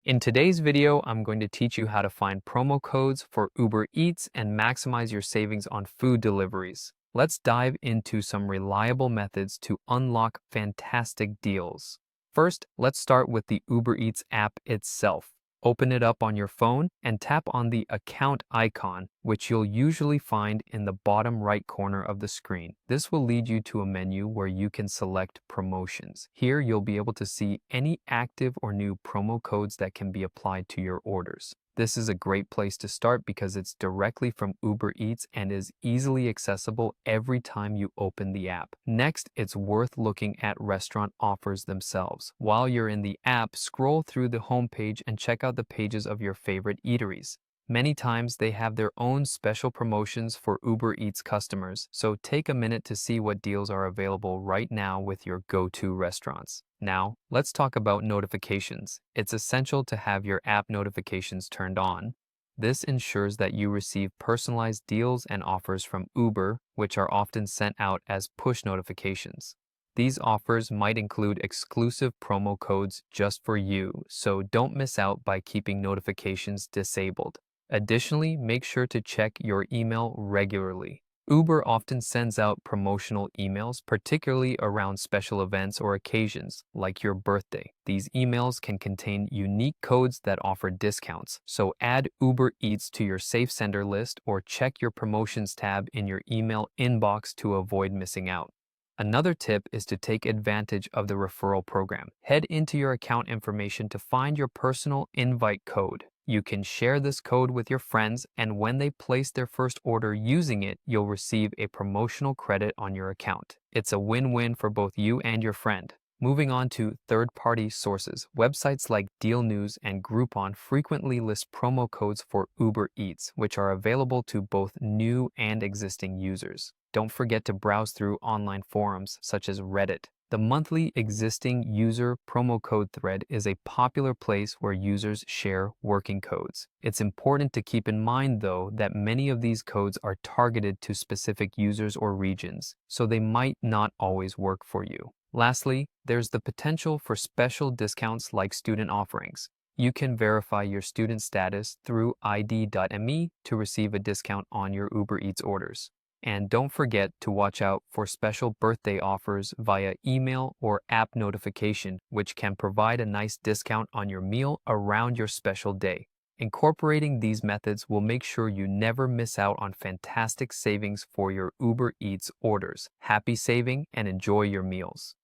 In today's video, I'm going to teach you how to find promo codes for Uber Eats and maximize your savings on food deliveries. Let's dive into some reliable methods to unlock fantastic deals. First, let's start with the Uber Eats app itself. Open it up on your phone and tap on the account icon, which you'll usually find in the bottom right corner of the screen. This will lead you to a menu where you can select promotions. Here, you'll be able to see any active or new promo codes that can be applied to your orders. This is a great place to start because it's directly from Uber Eats and is easily accessible every time you open the app. Next, it's worth looking at restaurant offers themselves. While you're in the app, scroll through the homepage and check out the pages of your favorite eateries. Many times they have their own special promotions for Uber Eats customers, so take a minute to see what deals are available right now with your go-to restaurants. Now, let's talk about notifications. It's essential to have your app notifications turned on. This ensures that you receive personalized deals and offers from Uber, which are often sent out as push notifications. These offers might include exclusive promo codes just for you, so don't miss out by keeping notifications disabled. Additionally, make sure to check your email regularly. Uber often sends out promotional emails, particularly around special events or occasions, like your birthday. These emails can contain unique codes that offer discounts, so add Uber Eats to your safe sender list or check your promotions tab in your email inbox to avoid missing out. Another tip is to take advantage of the referral program. Head into your account information to find your personal invite code. You can share this code with your friends, and when they place their first order using it, you'll receive a promotional credit on your account. It's a win-win for both you and your friend. Moving on to third-party sources, websites like Deal News and Groupon frequently list promo codes for Uber Eats, which are available to both new and existing users. Don't forget to browse through online forums such as Reddit. The monthly existing user promo code thread is a popular place where users share working codes. It's important to keep in mind, though, that many of these codes are targeted to specific users or regions, so they might not always work for you. Lastly, there's the potential for special discounts like student offerings. You can verify your student status through ID.me to receive a discount on your Uber Eats orders. And don't forget to watch out for special birthday offers via email or app notification, which can provide a nice discount on your meal around your special day. Incorporating these methods will make sure you never miss out on fantastic savings for your Uber Eats orders. Happy saving and enjoy your meals.